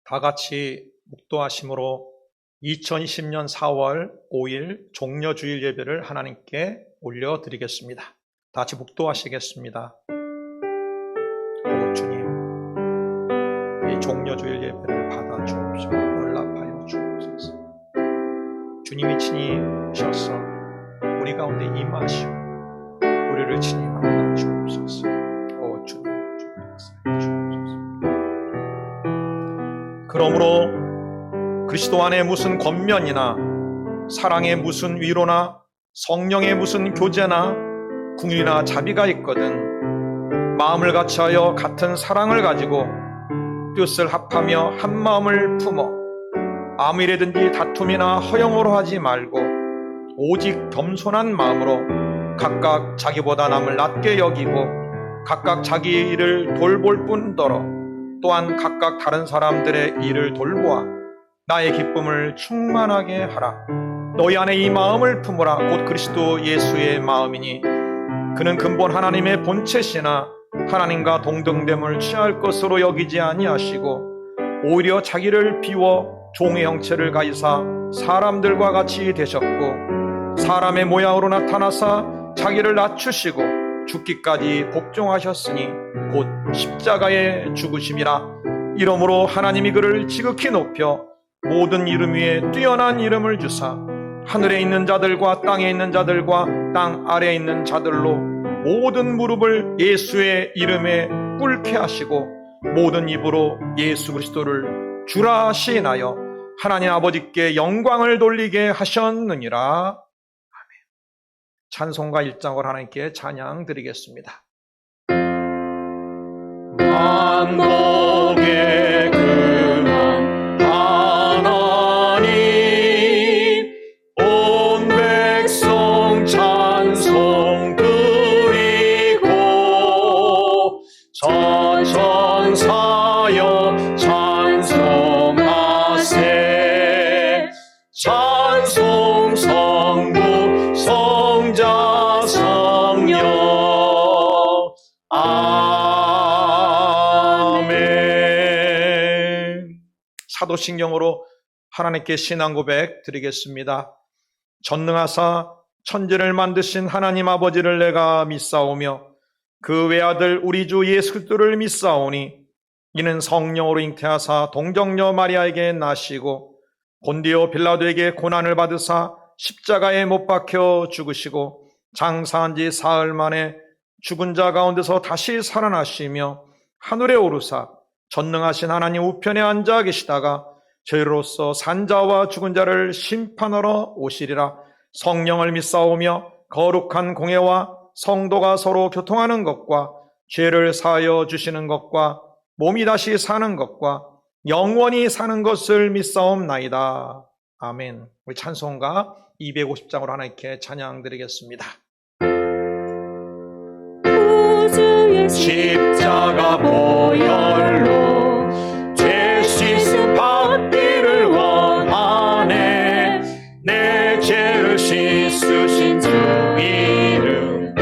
다 같이 묵도하심으로 2020년 4월 5일 종려주일 예배를 하나님께 올려드리겠습니다. 다 같이 묵도하시겠습니다. 오 주님, 이 종려주일 예배를 받아 주옵시고 연락하여 주옵소서. 주님이 친히 오셔서 우리 가운데 임하시고 우리를 친히 만나 주옵소서. 오 주님, 주옵소서. 그러므로 그리스도 안에 무슨 권면이나 사랑에 무슨 위로나 성령의 무슨 교제나 궁일이나 자비가 있거든 마음을 같이하여 같은 사랑을 가지고 뜻을 합하며 한 마음을 품어 아무 일에든지 다툼이나 허영으로 하지 말고 오직 겸손한 마음으로 각각 자기보다 남을 낮게 여기고 각각 자기 일을 돌볼 뿐더러 또한 각각 다른 사람들의 일을 돌보아 나의 기쁨을 충만하게 하라. 너희 안에 이 마음을 품으라. 곧 그리스도 예수의 마음이니 그는 근본 하나님의 본체시나 하나님과 동등됨을 취할 것으로 여기지 아니하시고 오히려 자기를 비워 종의 형체를 가지사 사람들과 같이 되셨고 사람의 모양으로 나타나사 자기를 낮추시고 죽기까지 복종하셨으니 곧 십자가의 죽으심이라. 이러므로 하나님이 그를 지극히 높여 모든 이름 위에 뛰어난 이름을 주사 하늘에 있는 자들과 땅에 있는 자들과 땅 아래에 있는 자들로 모든 무릎을 예수의 이름에 꿇게 하시고 모든 입으로 예수 그리스도를 주라 시인하여 하나님 아버지께 영광을 돌리게 하셨느니라. 찬송가 1장을 하나님께 찬양 드리겠습니다. 만복의 근원 하나님 온 백성 찬송 드리고 전천사여 찬송하세. 찬송 성부 성자 성령 아멘. 사도신경으로 하나님께 신앙 고백 드리겠습니다. 전능하사 천지를 만드신 하나님 아버지를 내가 믿사오며 그 외아들 우리 주 예수 그리스도를 믿사오니 이는 성령으로 잉태하사 동정녀 마리아에게 나시고 본디오 빌라도에게 고난을 받으사 십자가에 못 박혀 죽으시고 장사한 지 사흘 만에 죽은 자 가운데서 다시 살아나시며 하늘에 오르사 전능하신 하나님 우편에 앉아 계시다가 저희로서 산자와 죽은 자를 심판하러 오시리라. 성령을 믿사오며 거룩한 공예와 성도가 서로 교통하는 것과 죄를 사하여 주시는 것과 몸이 다시 사는 것과 영원히 사는 것을 믿사옵나이다. 아멘. 우리 찬송가 250장으로 하나님께 찬양 드리겠습니다. 십자가 보혈로 죄 씻음 받기를 원하네. 내 죄를 씻으신 주 이름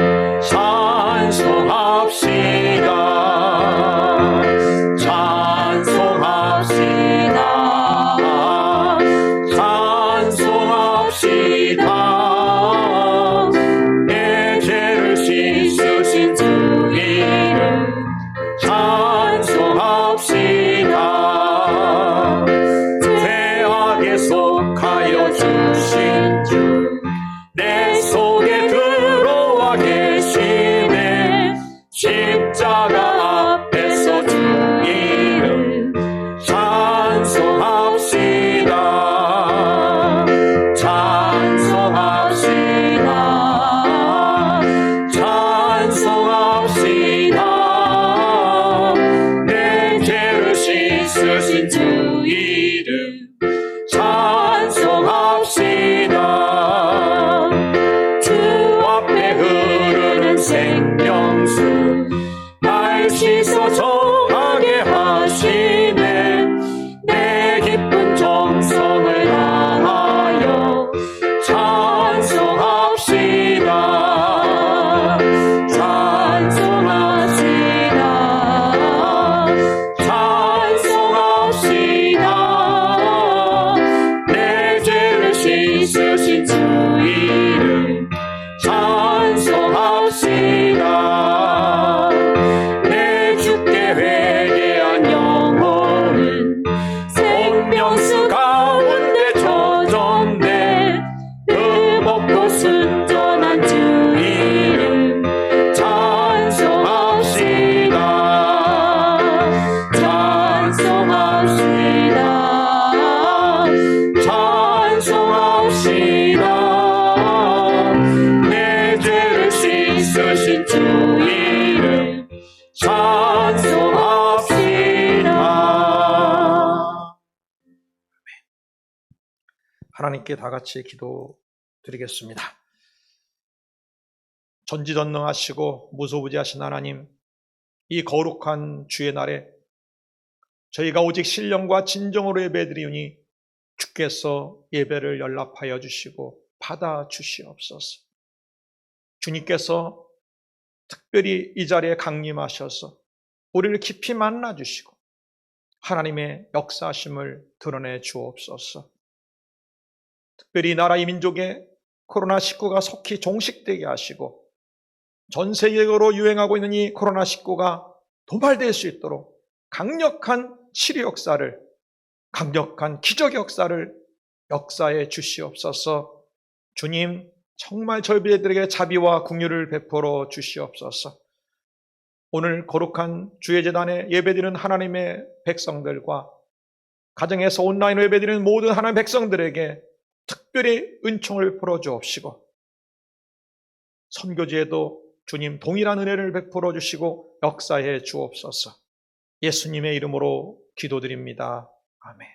찬송합시다. 찬송합시다. 내 죄를 씻으신 주 이름 찬송합시다. 하나님께 다 같이 기도드리겠습니다. 전지전능하시고 무소부지하신 하나님, 이 거룩한 주의 날에 저희가 오직 신령과 진정으로 예배드리오니 주께서 예배를 연락하여 주시고 받아 주시옵소서. 주님께서 특별히 이 자리에 강림하셔서 우리를 깊이 만나 주시고 하나님의 역사심을 드러내 주옵소서. 특별히 나라 이 민족에 코로나19가 속히 종식되게 하시고 전 세계적으로 유행하고 있는 이 코로나19가 도발될 수 있도록 강력한 치료 역사를, 강력한 기적 역사를 역사해 주시옵소서. 주님, 정말 저희들에게 자비와 긍휼을 베풀어 주시옵소서. 오늘 거룩한 주의 제단에 예배드리는 하나님의 백성들과 가정에서 온라인으로 예배드리는 모든 하나님의 백성들에게 특별히 은총을 풀어 주옵시고 선교지에도 주님 동일한 은혜를 베풀어 주시고 역사해 주옵소서. 예수님의 이름으로 기도드립니다. 아멘.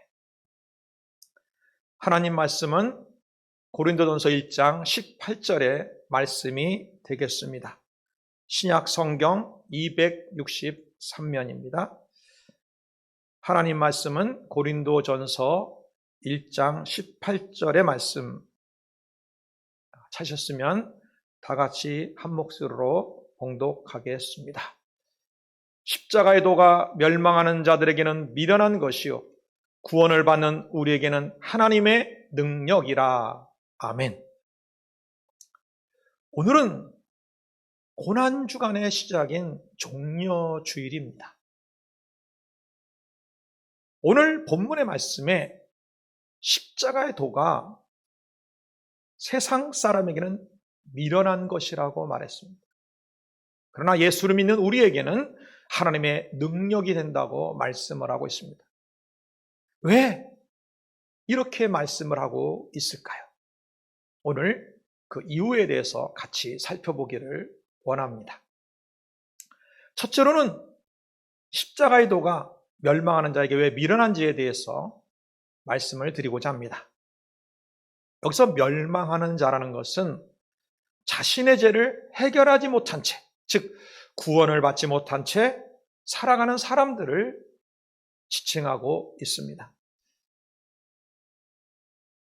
하나님 말씀은 고린도전서 1장 18절의 말씀이 되겠습니다. 신약 성경 263면입니다. 하나님 말씀은 고린도전서 1장 18절의 말씀 찾으셨으면 다 같이 한 목소리로 봉독하겠습니다. 십자가의 도가 멸망하는 자들에게는 미련한 것이요 구원을 받는 우리에게는 하나님의 능력이라. 아멘. 오늘은 고난주간의 시작인 종려주일입니다. 오늘 본문의 말씀에 십자가의 도가 세상 사람에게는 미련한 것이라고 말했습니다. 그러나 예수를 믿는 우리에게는 하나님의 능력이 된다고 말씀을 하고 있습니다. 왜 이렇게 말씀을 하고 있을까요? 오늘 그 이유에 대해서 같이 살펴보기를 원합니다. 첫째로는 십자가의 도가 멸망하는 자에게 왜 미련한지에 대해서 말씀을 드리고자 합니다. 여기서 멸망하는 자라는 것은 자신의 죄를 해결하지 못한 채, 즉 구원을 받지 못한 채 살아가는 사람들을 지칭하고 있습니다.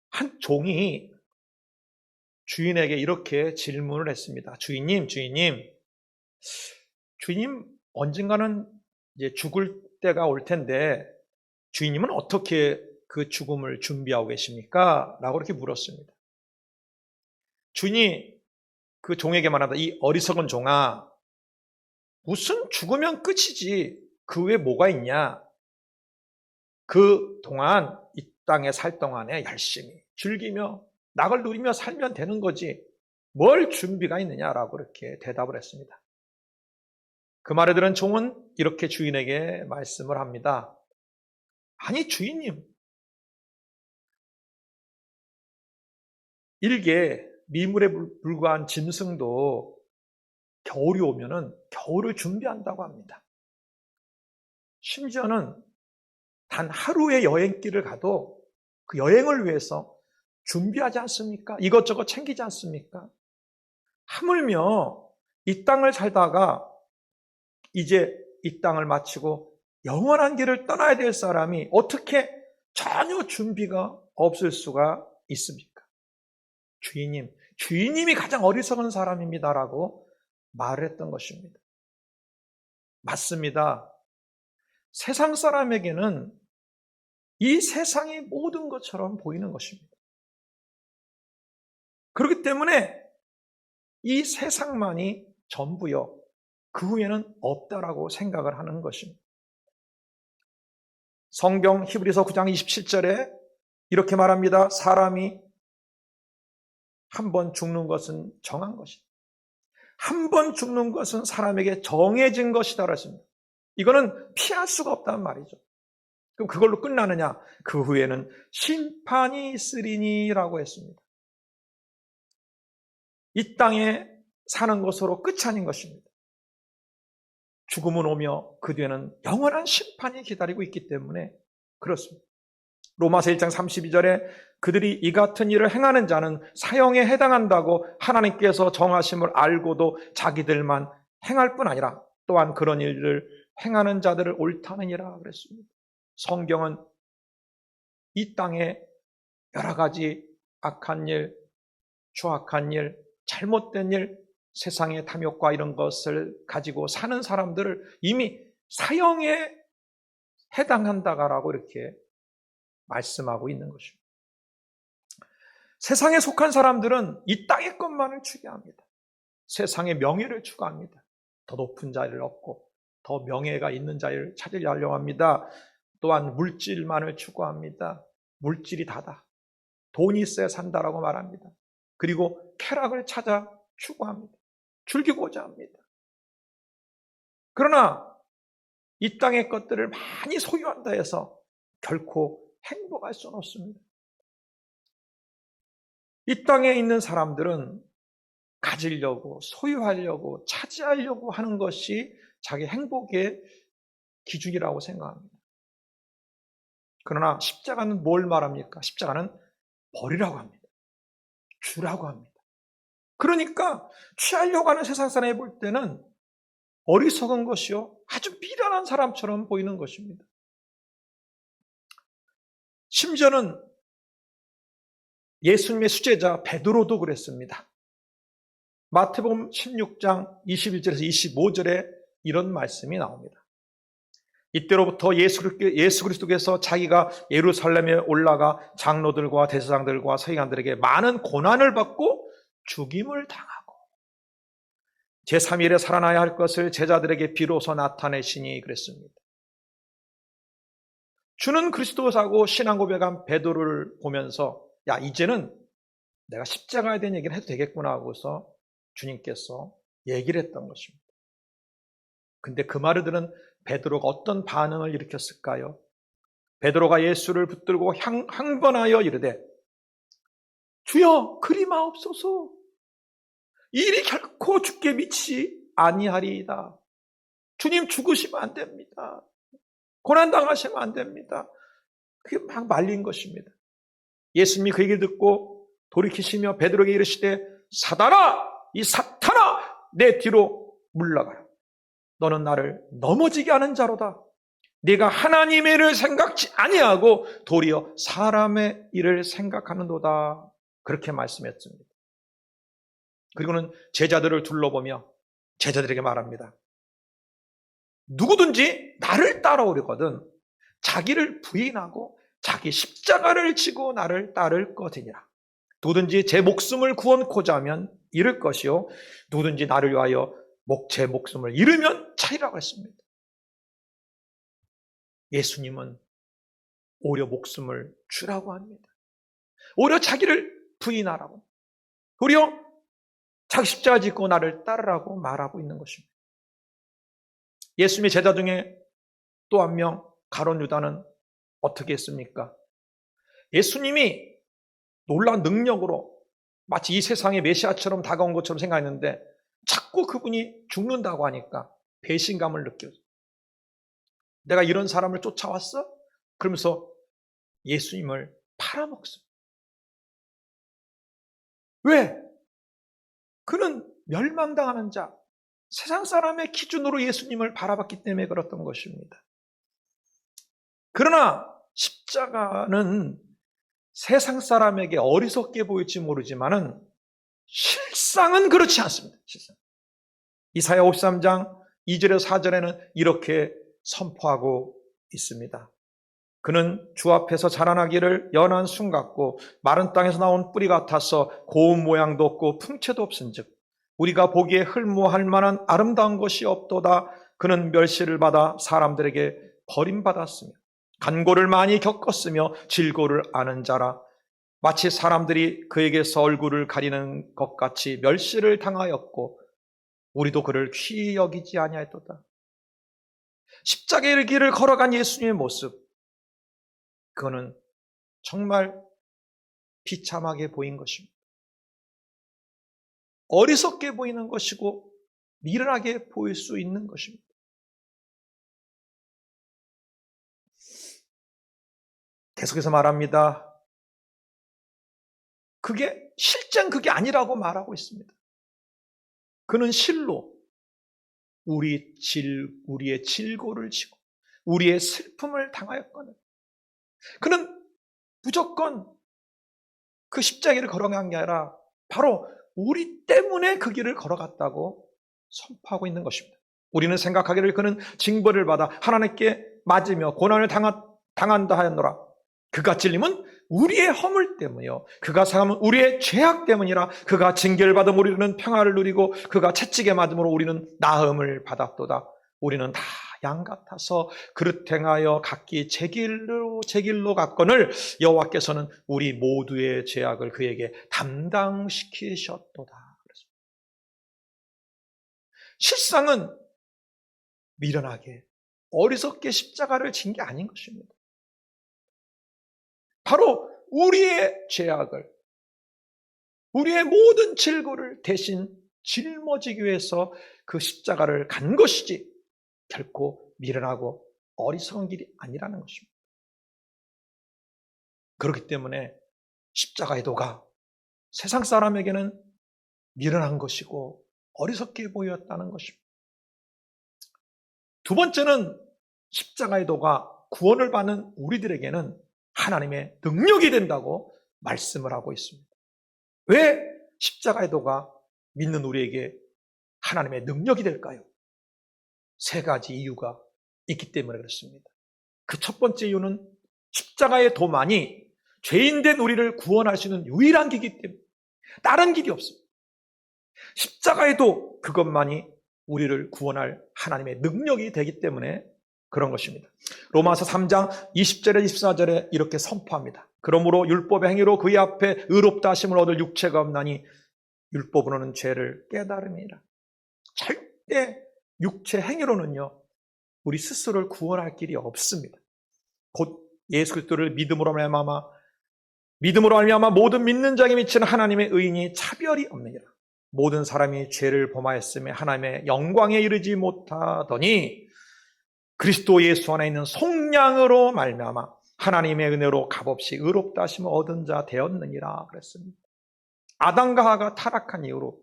한 종이 주인에게 이렇게 질문을 했습니다. 주인님, 언젠가는 이제 죽을 때가 올 텐데 주인님은 어떻게 그 죽음을 준비하고 계십니까? 라고 이렇게 물었습니다. 주인이 그 종에게 말한다. 이 어리석은 종아, 무슨 죽으면 끝이지 그 외에 뭐가 있냐? 그 동안 이 땅에 살 동안에 열심히 즐기며 낙을 누리며 살면 되는 거지 뭘 준비가 있느냐라고 이렇게 대답을 했습니다. 그 말을 들은 종은 이렇게 주인에게 말씀을 합니다. 아니 주인님, 일개 미물에 불과한 짐승도 겨울이 오면은 겨울을 준비한다고 합니다. 심지어는 단 하루의 여행길을 가도 그 여행을 위해서 준비하지 않습니까? 이것저것 챙기지 않습니까? 하물며 이 땅을 살다가 이제 이 땅을 마치고 영원한 길을 떠나야 될 사람이 어떻게 전혀 준비가 없을 수가 있습니까? 주인님이 가장 어리석은 사람입니다라고 말을 했던 것입니다. 맞습니다. 세상 사람에게는 이 세상이 모든 것처럼 보이는 것입니다. 그렇기 때문에 이 세상만이 전부요, 그 후에는 없다라고 생각을 하는 것입니다. 성경 히브리서 9장 27절에 이렇게 말합니다. 사람이 한 번 죽는 것은 정한 것이다. 한 번 죽는 것은 사람에게 정해진 것이다 그랬습니다. 이거는 피할 수가 없다는 말이죠. 그럼 그걸로 끝나느냐? 그 후에는 심판이 있으리니라고 했습니다. 이 땅에 사는 것으로 끝이 아닌 것입니다. 죽음은 오며 그 뒤에는 영원한 심판이 기다리고 있기 때문에 그렇습니다. 로마서 1장 32절에 그들이 이 같은 일을 행하는 자는 사형에 해당한다고 하나님께서 정하심을 알고도 자기들만 행할 뿐 아니라 또한 그런 일을 행하는 자들을 옳다느니라 그랬습니다. 성경은 이 땅에 여러 가지 악한 일, 추악한 일, 잘못된 일, 세상의 탐욕과 이런 것을 가지고 사는 사람들을 이미 사형에 해당한다라고 이렇게 말씀하고 있는 것입니다. 세상에 속한 사람들은 이 땅의 것만을 추구합니다. 세상의 명예를 추구합니다. 더 높은 자리를 얻고 더 명예가 있는 자리를 찾으려고 합니다. 또한 물질만을 추구합니다. 물질이 다다. 돈이 있어야 산다라고 말합니다. 그리고 쾌락을 찾아 추구합니다. 즐기고자 합니다. 그러나 이 땅의 것들을 많이 소유한다 해서 결코 행복할 수는 없습니다. 이 땅에 있는 사람들은 가지려고, 소유하려고, 차지하려고 하는 것이 자기 행복의 기준이라고 생각합니다. 그러나 십자가는 뭘 말합니까? 십자가는 버리라고 합니다. 주라고 합니다. 그러니까 취하려고 하는 세상 사람이 볼 때는 어리석은 것이요, 아주 미련한 사람처럼 보이는 것입니다. 심지어는 예수님의 수제자 베드로도 그랬습니다. 마태복음 16장 21절에서 25절에 이런 말씀이 나옵니다. 이때로부터 예수 그리스도께서 자기가 예루살렘에 올라가 장로들과 대제사장들과 서기관들에게 많은 고난을 받고 죽임을 당하고 제3일에 살아나야 할 것을 제자들에게 비로소 나타내시니 그랬습니다. 주는 그리스도사고 신앙 고백한 베드로를 보면서 야, 이제는 내가 십자가에 대한 얘기를 해도 되겠구나 하고서 주님께서 얘기를 했던 것입니다. 근데 그 말을 들은 베드로가 어떤 반응을 일으켰을까요? 베드로가 예수를 붙들고 항번하여 이르되 주여 그리 마옵소서, 이 일이 결코 죽게 미치지 아니하리이다. 주님 죽으시면 안 됩니다. 고난당하시면 안 됩니다. 그게 막 말린 것입니다. 예수님이 그 얘기를 듣고 돌이키시며 베드로에게 이르시되 사단아, 이 사탄아, 내 뒤로 물러가라. 너는 나를 넘어지게 하는 자로다. 네가 하나님의 일을 생각지 아니하고 도리어 사람의 일을 생각하는도다. 그렇게 말씀했습니다. 그리고는 제자들을 둘러보며 제자들에게 말합니다. 누구든지 나를 따라오려거든 자기를 부인하고 자기 십자가를 지고 나를 따를 것이니라. 누구든지 제 목숨을 구원코자 하면 잃을 것이요 누구든지 나를 위하여 제 목숨을 잃으면 차리라고 했습니다. 예수님은 오히려 목숨을 주라고 합니다. 오히려 자기를 부인하라고, 오히려 자기 십자가 짓고 나를 따르라고 말하고 있는 것입니다. 예수님의 제자 중에 또 한 명 가룟 유다는 어떻게 했습니까? 예수님이 놀라운 능력으로 마치 이 세상의 메시아처럼 다가온 것처럼 생각했는데 자꾸 그분이 죽는다고 하니까 배신감을 느꼈어요. 내가 이런 사람을 쫓아왔어? 그러면서 예수님을 팔아먹습니다. 왜? 그는 멸망당하는 자, 세상 사람의 기준으로 예수님을 바라봤기 때문에 그렇던 것입니다. 그러나 십자가는 세상 사람에게 어리석게 보일지 모르지만은 실상은 그렇지 않습니다. 실상. 이사야 53장 2절에서 4절에는 이렇게 선포하고 있습니다. 그는 주 앞에서 자라나기를 연한 순 같고 마른 땅에서 나온 뿌리 같아서 고운 모양도 없고 풍채도 없은즉 우리가 보기에 흠모할 만한 아름다운 것이 없도다. 그는 멸시를 받아 사람들에게 버림받았으며 간고를 많이 겪었으며 질고를 아는 자라. 마치 사람들이 그에게서 얼굴을 가리는 것 같이 멸시를 당하였고 우리도 그를 귀히 여기지 아니하였도다. 십자가의 길을 걸어간 예수님의 모습, 그거는 정말 비참하게 보인 것입니다. 어리석게 보이는 것이고 미련하게 보일 수 있는 것입니다. 계속해서 말합니다. 실제는 그게 아니라고 말하고 있습니다. 그는 실로 우리의 질고를 지고 우리의 슬픔을 당하였거늘 그는 무조건 그 십자가를 걸어간 게 아니라 바로 우리 때문에 그 길을 걸어갔다고 선포하고 있는 것입니다. 우리는 생각하기를 그는 징벌을 받아 하나님께 맞으며 고난을 당한다 하였노라. 그가 찔림은 우리의 허물 때문이요 그가 상함은 우리의 죄악 때문이라. 그가 징계를 받음 우리는 평화를 누리고 그가 채찍에 맞음으로 우리는 나음을 받았도다. 우리는 다 양 같아서 그릇 행하여 각기 제 길로 갔거늘 여호와께서는 우리 모두의 죄악을 그에게 담당시키셨도다. 실상은 미련하게 어리석게 십자가를 진 게 아닌 것입니다. 바로 우리의 죄악을, 우리의 모든 질고를 대신 짊어지기 위해서 그 십자가를 간 것이지 결코 미련하고 어리석은 길이 아니라는 것입니다. 그렇기 때문에 십자가의 도가 세상 사람에게는 미련한 것이고 어리석게 보였다는 것입니다. 두 번째는 십자가의 도가 구원을 받는 우리들에게는 하나님의 능력이 된다고 말씀을 하고 있습니다. 왜 십자가의 도가 믿는 우리에게 하나님의 능력이 될까요? 세 가지 이유가 있기 때문에 그렇습니다. 그 첫 번째 이유는 십자가의 도만이 죄인된 우리를 구원할 수 있는 유일한 길이기 때문에 다른 길이 없습니다. 십자가의 도 그것만이 우리를 구원할 하나님의 능력이 되기 때문에 그런 것입니다. 로마서 3장 20절에 24절에 이렇게 선포합니다. 그러므로 율법의 행위로 그의 앞에 의롭다 하심을 얻을 육체가 없나니 율법으로는 죄를 깨달음이라. 절대 육체 행위로는요 우리 스스로를 구원할 길이 없습니다. 곧 예수 그리스도를 믿음으로 말미암아 모든 믿는 자에게 미치는 하나님의 의인이 차별이 없느니라. 모든 사람이 죄를 범하였음에 하나님의 영광에 이르지 못하더니 그리스도 예수 안에 있는 속량으로 말미암아 하나님의 은혜로 값없이 의롭다 하심을 얻은 자 되었느니라 그랬습니다. 아담과 하와가 타락한 이후로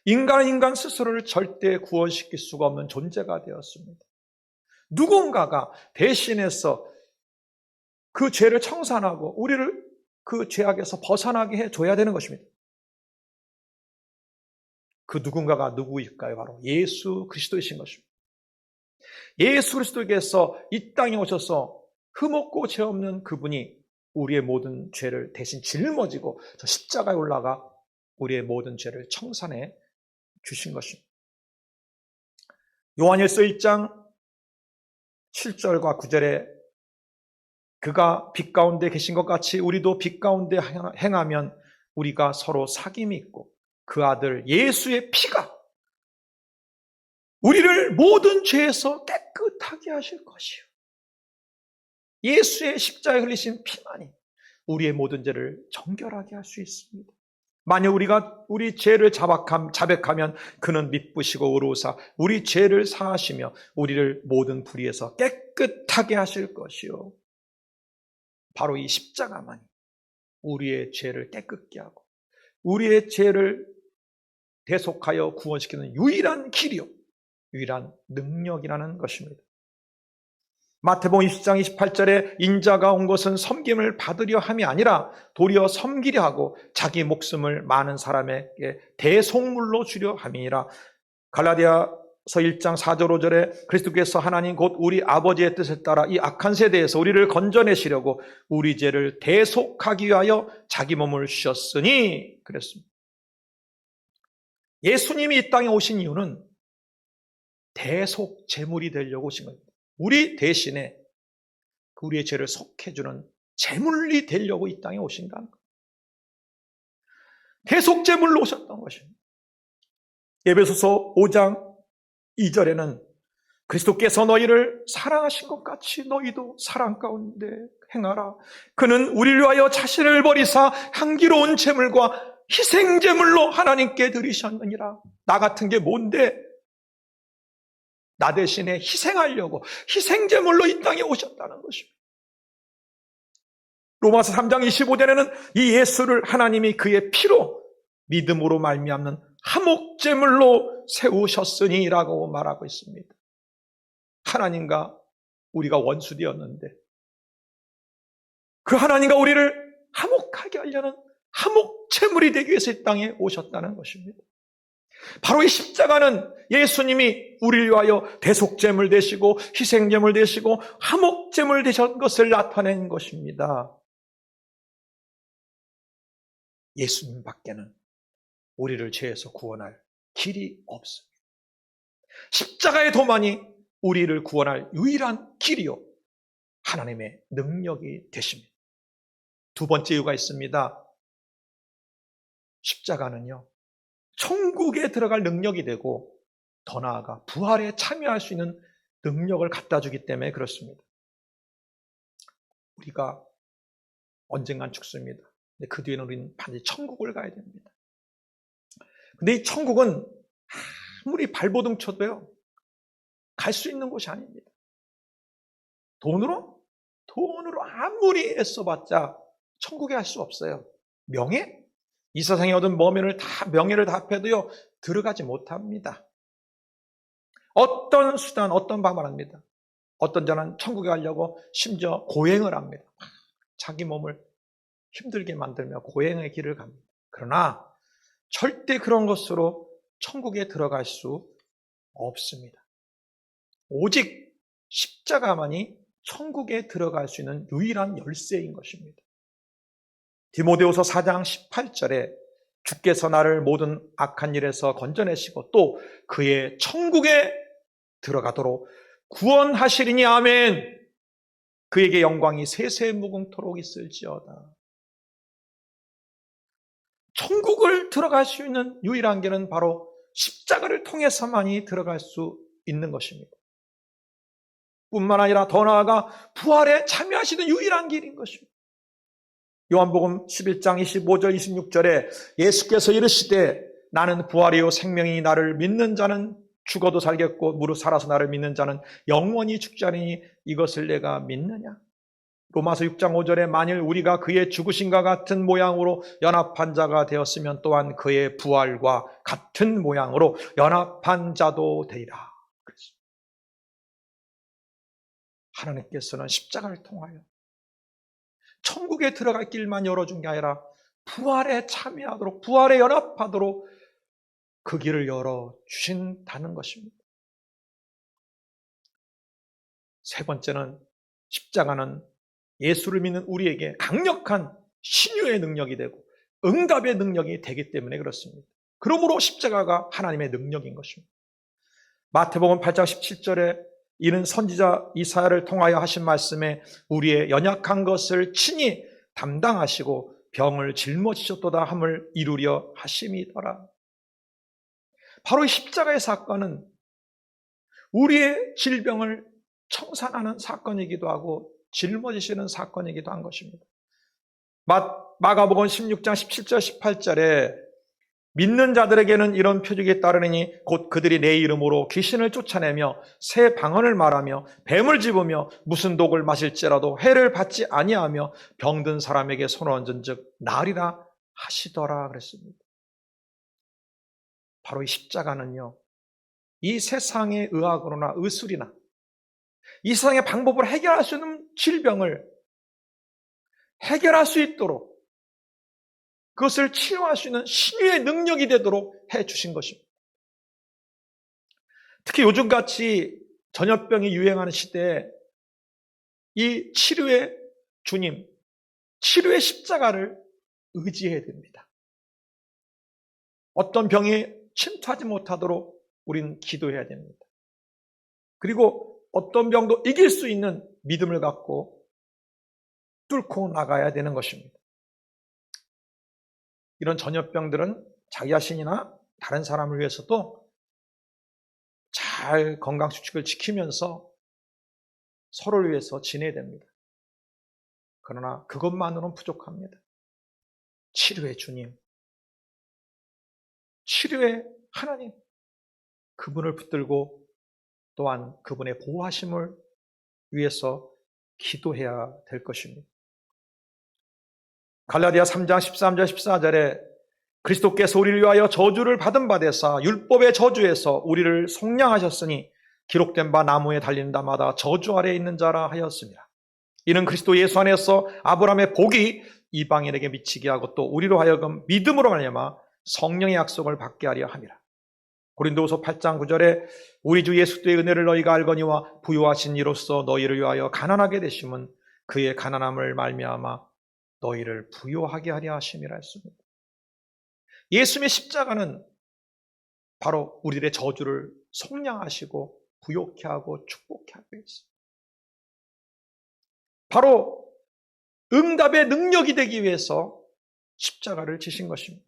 인간은 인간 스스로를 절대 구원시킬 수가 없는 존재가 되었습니다. 누군가가 대신해서 그 죄를 청산하고 우리를 그 죄악에서 벗어나게 해줘야 되는 것입니다. 그 누군가가 누구일까요? 바로 예수 그리스도이신 것입니다. 예수 그리스도께서 이 땅에 오셔서 흠없고 죄 없는 그분이 우리의 모든 죄를 대신 짊어지고 저 십자가에 올라가 우리의 모든 죄를 청산해 주신 것입니다. 요한일서 1장 7절과 9절에 그가 빛 가운데 계신 것 같이 우리도 빛 가운데 행하면 우리가 서로 사귐이 있고 그 아들 예수의 피가 우리를 모든 죄에서 깨끗하게 하실 것이요. 예수의 십자가에 흘리신 피만이 우리의 모든 죄를 정결하게 할 수 있습니다. 만약 우리가 우리 죄를 자백하면 그는 미쁘시고 의로우사 우리 죄를 사하시며 우리를 모든 불의에서 깨끗하게 하실 것이요. 바로 이 십자가만이 우리의 죄를 깨끗게 하고 우리의 죄를 대속하여 구원시키는 유일한 길이요, 유일한 능력이라는 것입니다. 마태복음 20장 28절에 인자가 온 것은 섬김을 받으려 함이 아니라 도리어 섬기려 하고 자기 목숨을 많은 사람에게 대속물로 주려 함이니라. 갈라디아서 1장 4절 5절에 그리스도께서 하나님 곧 우리 아버지의 뜻에 따라 이 악한 세대에서 우리를 건져내시려고 우리 죄를 대속하기 위하여 자기 몸을 주셨으니 그랬습니다. 예수님이 이 땅에 오신 이유는 대속 제물이 되려고 오신 겁니다. 우리 대신에 우리의 죄를 속해주는 제물이 되려고 이 땅에 오신다는 것. 대속 제물로 오셨던 것입니다. 에베소서 5장 2절에는 그리스도께서 너희를 사랑하신 것 같이 너희도 사랑 가운데 행하라. 그는 우리를 위하여 자신을 버리사 향기로운 제물과 희생 제물로 하나님께 드리셨느니라. 나 같은 게 뭔데? 나 대신에 희생하려고 희생 제물로 이 땅에 오셨다는 것입니다. 로마서 3장 25절에는 이 예수를 하나님이 그의 피로 믿음으로 말미암는 화목제물로 세우셨으니라고 말하고 있습니다. 하나님과 우리가 원수되었는데 그 하나님과 우리를 화목하게 하려는 화목제물이 되기 위해서 이 땅에 오셨다는 것입니다. 바로 이 십자가는 예수님이 우리를 위하여 대속제물 되시고 희생제물 되시고 화목제물 되신 것을 나타낸 것입니다. 예수님 밖에는 우리를 죄에서 구원할 길이 없습니다. 십자가의 도만이 우리를 구원할 유일한 길이요 하나님의 능력이 되십니다. 두 번째 이유가 있습니다. 십자가는요 천국에 들어갈 능력이 되고 더 나아가 부활에 참여할 수 있는 능력을 갖다 주기 때문에 그렇습니다. 우리가 언젠간 죽습니다. 근데 그 뒤에는 우리는 반드시 천국을 가야 됩니다. 근데 이 천국은 아무리 발버둥 쳐도요 갈 수 있는 곳이 아닙니다. 돈으로 아무리 애써봤자 천국에 갈 수 없어요. 명예? 이 세상에 얻은 명예를 다 합해도요 들어가지 못합니다. 어떤 수단, 어떤 방법을 합니다. 어떤 자는 천국에 가려고 심지어 고행을 합니다. 자기 몸을 힘들게 만들며 고행의 길을 갑니다. 그러나 절대 그런 것으로 천국에 들어갈 수 없습니다. 오직 십자가만이 천국에 들어갈 수 있는 유일한 열쇠인 것입니다. 디모데후서 4장 18절에 주께서 나를 모든 악한 일에서 건져내시고 또 그의 천국에 들어가도록 구원하시리니 아멘. 그에게 영광이 세세무궁토록 있을지어다. 천국을 들어갈 수 있는 유일한 길은 바로 십자가를 통해서만이 들어갈 수 있는 것입니다. 뿐만 아니라 더 나아가 부활에 참여하시는 유일한 길인 것입니다. 요한복음 11장 25절 26절에 예수께서 이르시되 나는 부활이요 생명이니 나를 믿는 자는 죽어도 살겠고 무릇 살아서 나를 믿는 자는 영원히 죽지 않으니 이것을 내가 믿느냐. 로마서 6장 5절에 만일 우리가 그의 죽으심과 같은 모양으로 연합한 자가 되었으면 또한 그의 부활과 같은 모양으로 연합한 자도 되리라. 하나님께서는 십자가를 통하여 천국에 들어갈 길만 열어준 게 아니라 부활에 참여하도록 부활에 연합하도록 그 길을 열어주신다는 것입니다. 세 번째는 십자가는 예수를 믿는 우리에게 강력한 신유의 능력이 되고 응답의 능력이 되기 때문에 그렇습니다. 그러므로 십자가가 하나님의 능력인 것입니다. 마태복음 8장 17절에 이는 선지자 이사야를 통하여 하신 말씀에 우리의 연약한 것을 친히 담당하시고 병을 짊어지셨도다 함을 이루려 하심이더라. 바로 이 십자가의 사건은 우리의 질병을 청산하는 사건이기도 하고 짊어지시는 사건이기도 한 것입니다. 마가복음 16장 17절 18절에 믿는 자들에게는 이런 표적이 따르니 곧 그들이 내 이름으로 귀신을 쫓아내며 새 방언을 말하며 뱀을 집으며 무슨 독을 마실지라도 해를 받지 아니하며 병든 사람에게 손을 얹은즉 나으리라 하시더라 그랬습니다. 바로 이 십자가는요 이 세상의 의학으로나 의술이나 이 세상의 방법으로 해결할 수 있는 질병을 해결할 수 있도록 그것을 치료할 수 있는 신유의 능력이 되도록 해주신 것입니다. 특히 요즘같이 전염병이 유행하는 시대에 이 치료의 주님, 치료의 십자가를 의지해야 됩니다. 어떤 병이 침투하지 못하도록 우리는 기도해야 됩니다. 그리고 어떤 병도 이길 수 있는 믿음을 갖고 뚫고 나가야 되는 것입니다. 이런 전염병들은 자기 자신이나 다른 사람을 위해서도 잘 건강수칙을 지키면서 서로를 위해서 지내야 됩니다. 그러나 그것만으로는 부족합니다. 치료의 주님, 치료의 하나님, 그분을 붙들고 또한 그분의 보호하심을 위해서 기도해야 될 것입니다. 갈라디아 3장 13절 14절에 그리스도께서 우리를 위하여 저주를 받은 바 되사 율법의 저주에서 우리를 속량하셨으니 기록된 바 나무에 달린 자마다 저주 아래에 있는 자라 하였습니다. 이는 그리스도 예수 안에서 아브라함의 복이 이방인에게 미치게 하고 또 우리로 하여금 믿음으로 말미암아 성령의 약속을 받게 하려 함이라. 고린도후서 8장 9절에 우리 주 예수 그리스도의 은혜를 너희가 알거니와 부요하신 이로써 너희를 위하여 가난하게 되심은 그의 가난함을 말미암아 너희를 부요하게 하려 하심이라 했습니다. 예수님의 십자가는 바로 우리들의 저주를 속량하시고 부요케 하고 축복케 하고 있습니다. 바로 응답의 능력이 되기 위해서 십자가를 지신 것입니다.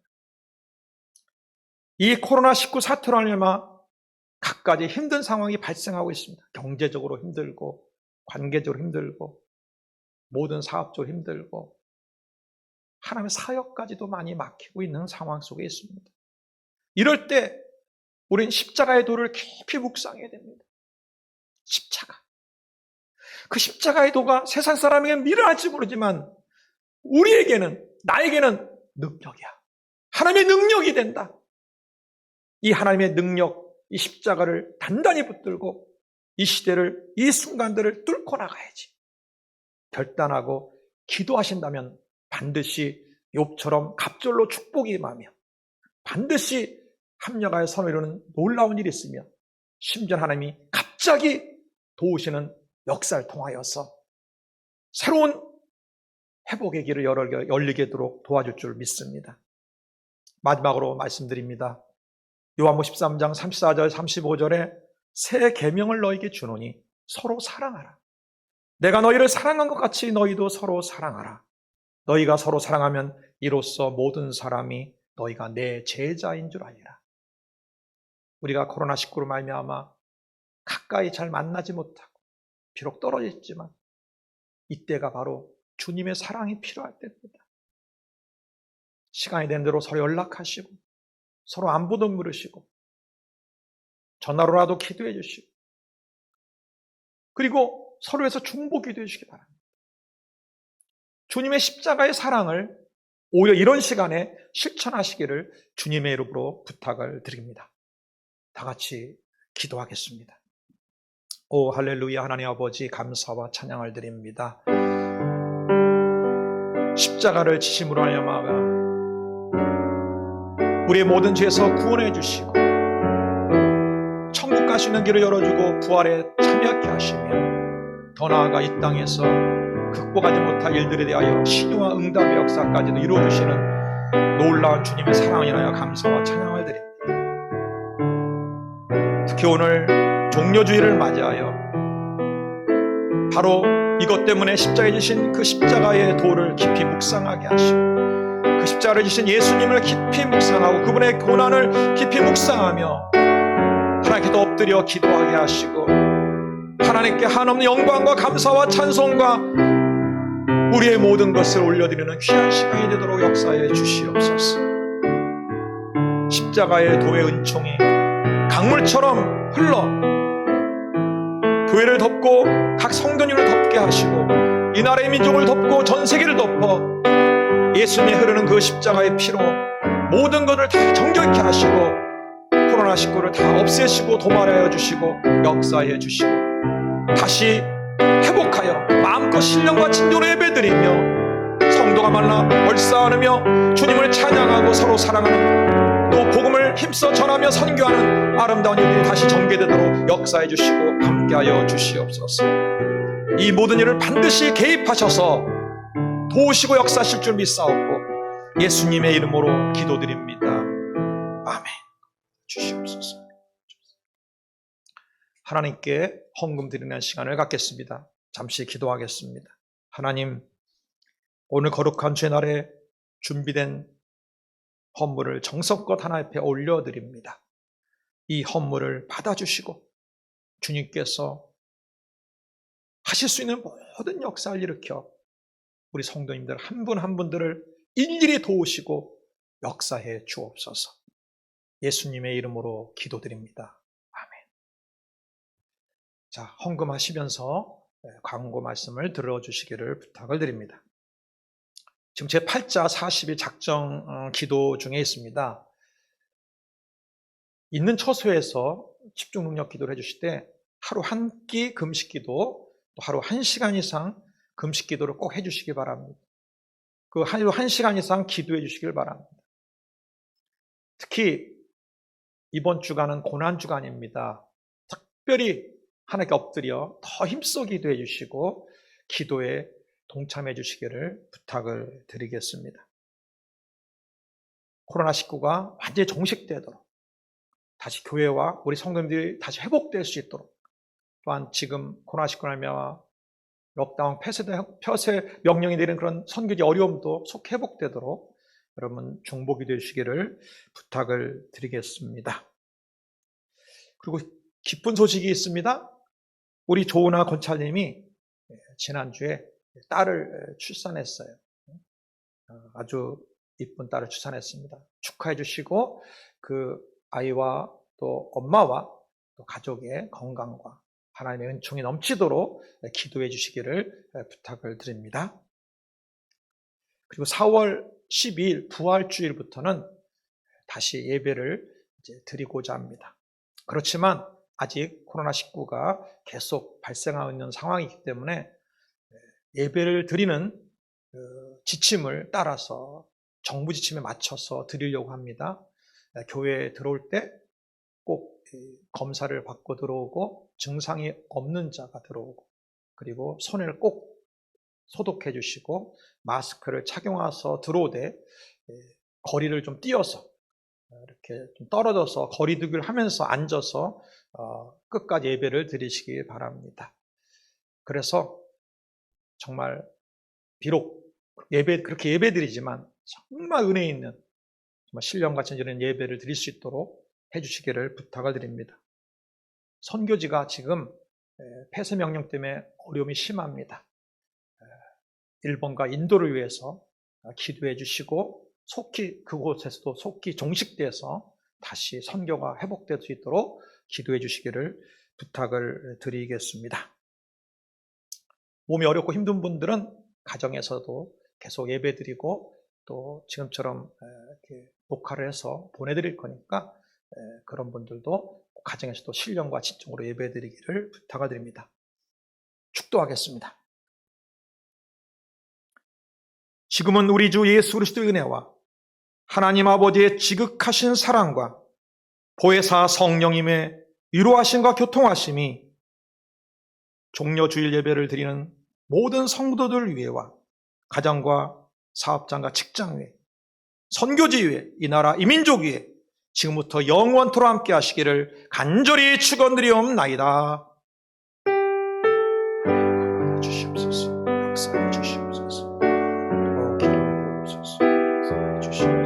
이 코로나19 사태로 말미암아 갖가지 힘든 상황이 발생하고 있습니다. 경제적으로 힘들고 관계적으로 힘들고 모든 사업적으로 힘들고 하나님의 사역까지도 많이 막히고 있는 상황 속에 있습니다. 이럴 때 우리는 십자가의 도를 깊이 묵상해야 됩니다. 십자가. 그 십자가의 도가 세상 사람에게는 미련할지 모르지만 우리에게는, 나에게는 능력이야. 하나님의 능력이 된다. 이 하나님의 능력, 이 십자가를 단단히 붙들고 이 시대를, 이 순간들을 뚫고 나가야지. 결단하고 기도하신다면 반드시 욥처럼 갑절로 축복이 임하며 반드시 합력하여 선을 이루는 놀라운 일이 있으며 심지어 하나님이 갑자기 도우시는 역사를 통하여서 새로운 회복의 길을 열리게 되도록 도와줄 줄 믿습니다. 마지막으로 말씀드립니다. 요한복음 13장 34절 35절에 새 계명을 너희에게 주노니 서로 사랑하라. 내가 너희를 사랑한 것 같이 너희도 서로 사랑하라. 너희가 서로 사랑하면 이로써 모든 사람이 너희가 내 제자인 줄 알리라. 우리가 코로나19로 말미암아 가까이 잘 만나지 못하고 비록 떨어져 있지만 이때가 바로 주님의 사랑이 필요할 때입니다. 시간이 된 대로 서로 연락하시고 서로 안부도 물으시고 전화로라도 기도해 주시고 그리고 서로에서 중보 기도해 주시기 바랍니다. 주님의 십자가의 사랑을 오히려 이런 시간에 실천하시기를 주님의 이름으로 부탁을 드립니다. 다 같이 기도하겠습니다. 오 할렐루야. 하나님 아버지 감사와 찬양을 드립니다. 십자가를 지심으로 말미암아 우리의 모든 죄에서 구원해 주시고 천국 갈 수 있는 길을 열어주고 부활에 참여하게 하시며 더 나아가 이 땅에서 극복하지 못할 일들에 대하여 치유와 응답의 역사까지도 이루어주시는 놀라운 주님의 사랑을 인하여 감사와 찬양을 드립니다. 특히 오늘 종려주의를 맞이하여 바로 이것 때문에 십자가에 지신 그 십자가의 도를 깊이 묵상하게 하시고 그 십자가를 지신 예수님을 깊이 묵상하고 그분의 고난을 깊이 묵상하며 하나님께 더 엎드려 기도하게 하시고 하나님께 한없는 영광과 감사와 찬송과 우리의 모든 것을 올려드리는 귀한 시간이 되도록 역사해 주시옵소서. 십자가의 도의 은총이 강물처럼 흘러 교회를 덮고 각 성도님을 덮게 하시고 이 나라의 민족을 덮고 전 세계를 덮어 예수님이 흐르는 그 십자가의 피로 모든 것을 다 정결케 하시고 코로나19를 다 없애시고 도말하여 주시고 역사해 주시고 다시 회복하여 마음껏 신령과 진정으로 예배드리며 성도가 만나 얼싸 안으며 주님을 찬양하고 서로 사랑하는 또 복음을 힘써 전하며 선교하는 아름다운 일들이 다시 전개되도록 역사해 주시고 함께하여 주시옵소서. 이 모든 일을 반드시 개입하셔서 도우시고 역사하실 줄 믿사옵고 예수님의 이름으로 기도드립니다. 아멘. 주시옵소서. 하나님께 헌금 드리는 시간을 갖겠습니다. 잠시 기도하겠습니다. 하나님, 오늘 거룩한 주날에 준비된 헌물을 정성껏 하나님 앞에 올려드립니다. 이 헌물을 받아주시고 주님께서 하실 수 있는 모든 역사를 일으켜 우리 성도님들 한 분 한 분들을 일일이 도우시고 역사해 주옵소서. 예수님의 이름으로 기도드립니다. 아멘. 자, 헌금하시면서 광고 말씀을 들어주시기를 부탁을 드립니다. 지금 제 8자 40일 작정 기도 중에 있습니다. 있는 처소에서 집중 능력 기도를 해주실 때 하루 한 끼 금식 기도, 또 하루 1시간 이상 금식 기도를 꼭 해주시기 바랍니다. 그 하루 1시간 이상 기도해 주시길 바랍니다. 특히 이번 주간은 고난 주간입니다. 특별히 하나님께 엎드려 더 힘써 기도해 주시고 기도에 동참해 주시기를 부탁을 드리겠습니다. 코로나19가 완전히 종식되도록 다시 교회와 우리 성도님들이 다시 회복될 수 있도록, 또한 지금 코로나19로 인하여 록다운 폐쇄 명령이 내리는 그런 선교지 어려움도 속 회복되도록 여러분 중보기도 해주시기를 부탁을 드리겠습니다. 그리고 기쁜 소식이 있습니다. 우리 조은아 권찰님이 지난주에 딸을 출산했어요. 아주 이쁜 딸을 출산했습니다. 축하해 주시고 그 아이와 또 엄마와 또 가족의 건강과 하나님의 은총이 넘치도록 기도해 주시기를 부탁을 드립니다. 그리고 4월 12일 부활주일부터는 다시 예배를 이제 드리고자 합니다. 그렇지만 아직 코로나19가 계속 발생하고 있는 상황이기 때문에 예배를 드리는 지침을 따라서 정부 지침에 맞춰서 드리려고 합니다. 교회에 들어올 때 꼭 검사를 받고 들어오고 증상이 없는 자가 들어오고 그리고 손을 꼭 소독해 주시고 마스크를 착용해서 들어오되 거리를 좀 띄어서 이렇게 좀 떨어져서 거리두기를 하면서 앉아서 끝까지 예배를 드리시기 바랍니다. 그래서 정말 비록 그렇게 예배 드리지만 정말 은혜 있는 정말 신령같이 이런 예배를 드릴 수 있도록 해주시기를 부탁을 드립니다. 선교지가 지금 폐쇄 명령 때문에 어려움이 심합니다. 일본과 인도를 위해서 기도해 주시고 속히 그곳에서도 속히 종식돼서 다시 선교가 회복될 수 있도록 기도해 주시기를 부탁을 드리겠습니다. 몸이 어렵고 힘든 분들은 가정에서도 계속 예배 드리고 또 지금처럼 이렇게 녹화를 해서 보내드릴 거니까 그런 분들도 가정에서도 신령과 진정으로 예배 드리기를 부탁을 드립니다. 축도하겠습니다. 지금은 우리 주 예수 그리스도의 은혜와 하나님 아버지의 지극하신 사랑과 보혜사 성령님의 위로하심과 교통하심이 종려 주일 예배를 드리는 모든 성도들 위에와 가정과 사업장과 직장 위에 선교지 위에 이 나라 이민족 위에 지금부터 영원토록 함께 하시기를 간절히 축원드리옵나이다. 주시옵소서. 역사해 주시옵소서. 기도해 주시옵소서. 주시옵소서.